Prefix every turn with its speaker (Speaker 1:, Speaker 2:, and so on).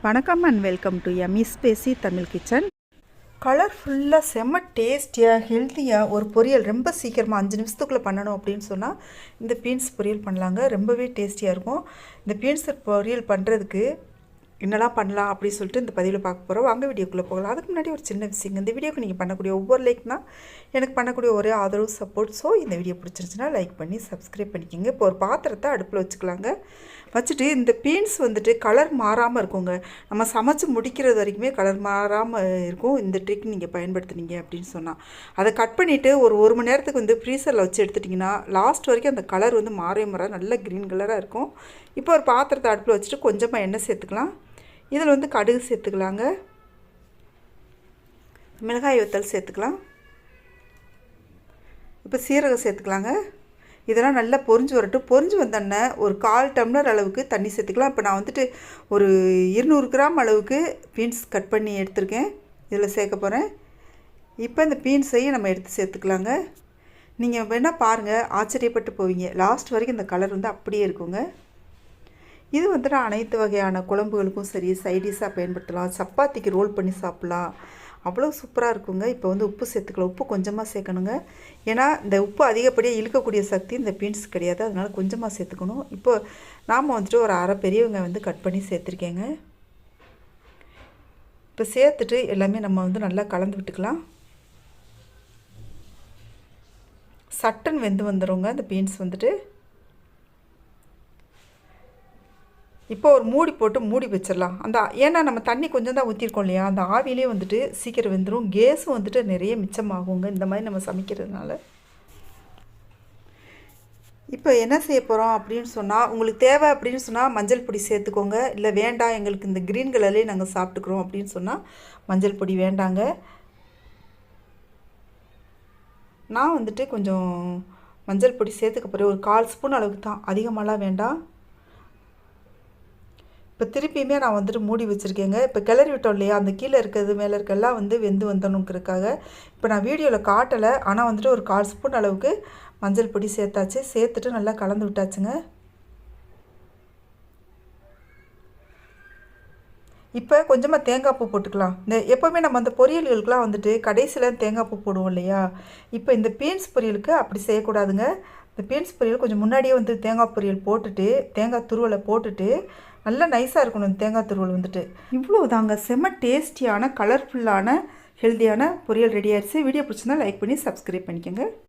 Speaker 1: வணக்கம் and welcome to Emmy Spacy Tamil kitchen. கலர்ஃபுல்லாக செம்ம டேஸ்டியாக ஹெல்த்தியாக ஒரு பொரியல் ரொம்ப சீக்கிரமாக 5 நிமிஷத்துக்குள்ளே பண்ணணும் அப்படின்னு சொன்னால் இந்த பீன்ஸ் பொரியல் பண்ணலாங்க. ரொம்பவே டேஸ்டியாக இருக்கும். இந்த பீன்ஸ் பொரியல் பண்ணுறதுக்கு என்னெல்லாம் பண்ணலாம் அப்படின்னு சொல்லிட்டு இந்த பதிவில் பார்க்க போகிறோம். வாங்க வீடியோக்குள்ளே போகலாம். அதுக்கு முன்னாடி ஒரு சின்ன விஷயங்க, இந்த வீடியோக்கு நீங்கள் பண்ணக்கூடிய ஒவ்வொரு லைக்னா எனக்கு பண்ணக்கூடிய ஒரே ஆதரவு சப்போர்ட். ஸோ இந்த வீடியோ பிடிச்சிருச்சுன்னா லைக் பண்ணி சப்ஸ்கிரைப் பண்ணிக்கோங்க. இப்போ ஒரு பாத்திரத்தை அடுப்பில் வச்சுக்கலாங்க. வச்சுட்டு இந்த பீன்ஸ் வந்துட்டு கலர் மாறாமல் இருக்குங்க. நம்ம சமைச்சு முடிக்கிறது வரைக்குமே கலர் மாறாமல் இருக்கும். இந்த ட்ரிக் நீங்கள் பயன்படுத்துனீங்க அப்படின்னு சொன்னால் அதை கட் பண்ணிவிட்டு ஒரு மணி நேரத்துக்கு வந்து ஃப்ரீசரில் வச்சு எடுத்துட்டிங்கன்னா லாஸ்ட் வரைக்கும் அந்த கலர் வந்து மாற நல்ல க்ரீன் கலராக இருக்கும். இப்போ ஒரு பாத்திரத்தை அடுப்பில் வச்சுட்டு கொஞ்சமாக எண்ணெய் சேர்த்துக்கலாம். இதில் வந்து கடுகு சேர்த்துக்கலாங்க, மிளகாய் வத்தல் சேர்த்துக்கலாம், இப்போ சீரகம் சேர்த்துக்கலாங்க. இதெல்லாம் நல்லா பொரிஞ்சு வரட்டும். பொரிஞ்சு வந்தோடனே ஒரு 1/4 டம்ளர் அளவுக்கு தண்ணி சேர்த்துக்கலாம். இப்போ நான் வந்துட்டு ஒரு 200 கிராம் அளவுக்கு பீன்ஸ் கட் பண்ணி எடுத்துருக்கேன், இதில் சேர்க்க போகிறேன். இப்போ இந்த பீன்ஸையும் நம்ம எடுத்து சேர்த்துக்கலாங்க. நீங்கள் வேணால் பாருங்கள், ஆச்சரியப்பட்டு போவீங்க. லாஸ்ட் வரைக்கும் இந்த கலர் வந்து அப்படியே இருக்குங்க. இது வந்துட்டு அனைத்து வகையான குழம்புகளுக்கும் சரி, சைடிஷாக பயன்படுத்தலாம். சப்பாத்திக்கு ரோல் பண்ணி சாப்பிட்லாம், அவ்வளோ சூப்பராக இருக்குங்க. இப்போ வந்து உப்பு சேர்த்துக்கலாம். உப்பு கொஞ்சமாக சேர்க்கணுங்க. ஏன்னா இந்த உப்பு அதிகப்படியாக இழுக்கக்கூடிய சக்தி இந்த பீன்ஸ் கிடையாது, அதனால் கொஞ்சமாக சேர்த்துக்கணும். இப்போ நாம் வந்துட்டு ஒரு அரை பெரியவங்க வந்து கட் பண்ணி சேர்த்துருக்கேங்க. இப்போ சேர்த்துட்டு எல்லாமே நம்ம வந்து நல்லா கலந்து விட்டுக்கலாம். சட்டன் வெந்து வந்துடுங்க இந்த பீன்ஸ் வந்துட்டு. இப்போ ஒரு மூடி போட்டு மூடி வச்சிடலாம். ஏன்னா நம்ம தண்ணி கொஞ்சம் தான் ஊற்றிருக்கோம் இல்லையா, அந்த ஆவிலே வந்துட்டு சீக்கிரம் வெந்துடும். கேஸும் வந்துட்டு நிறைய மிச்சமாகுங்க இந்த மாதிரி நம்ம சமைக்கிறதுனால. இப்போ என்ன செய்ய போகிறோம் அப்படின்னு சொன்னால், உங்களுக்கு தேவை அப்படின்னு சொன்னால் மஞ்சள் பொடி சேர்த்துக்கோங்க. இல்லை வேண்டாம் எங்களுக்கு இந்த க்ரீன் கலர்லேயே நாங்கள் சாப்பிட்டுக்குறோம் அப்படின்னு சொன்னால் மஞ்சள் பொடி வேண்டாங்க. நான் வந்துட்டு கொஞ்சம் மஞ்சள் பொடி சேர்த்துக்க போகிறேன், ஒரு 1/4 ஸ்பூன் அளவுக்கு தான், அதிகமாகலாம் வேண்டாம். இப்போ திருப்பியுமே நான் வந்துட்டு மூடி வச்சுருக்கேங்க. இப்போ கிளறி விட்டோம் இல்லையா, அந்த கீழே இருக்கிறது மேலே இருக்கெல்லாம் வந்து வெந்து வந்தணுங்கிறதுக்காக இப்போ நான் வீடியோவில் காட்டலை. ஆனால் வந்துட்டு ஒரு 1/4 ஸ்பூன் அளவுக்கு மஞ்சள் பொடி சேர்த்தாச்சு. சேர்த்துட்டு நல்லா கலந்து விட்டாச்சுங்க. இப்போ கொஞ்சமாக தேங்காய் பூ போட்டுக்கலாம். இந்த எப்போவுமே நம்ம அந்த பொரியல்களுக்கெலாம் வந்துட்டு கடைசியில் தேங்காய் பூ போடுவோம் இல்லையா, இப்போ இந்த பீன்ஸ் பொரியலுக்கு அப்படி செய்யக்கூடாதுங்க. இந்த பீன்ஸ் பொரியல் கொஞ்சம் முன்னாடியே வந்து தேங்காய் பொரியல் போட்டுட்டு, தேங்காய் துருவலை போட்டுட்டு நல்லா நைஸாக இருக்கணும் இந்த தேங்காய் துருவல் வந்துட்டு. இவ்வளோ தாங்க, செம்ம டேஸ்டியான கலர்ஃபுல்லான ஹெல்த்தியான பொரியல் ரெடி ஆயிடுச்சு. வீடியோ பிடிச்சிருந்தா லைக் பண்ணி சப்ஸ்கிரைப் பண்ணிக்கோங்க.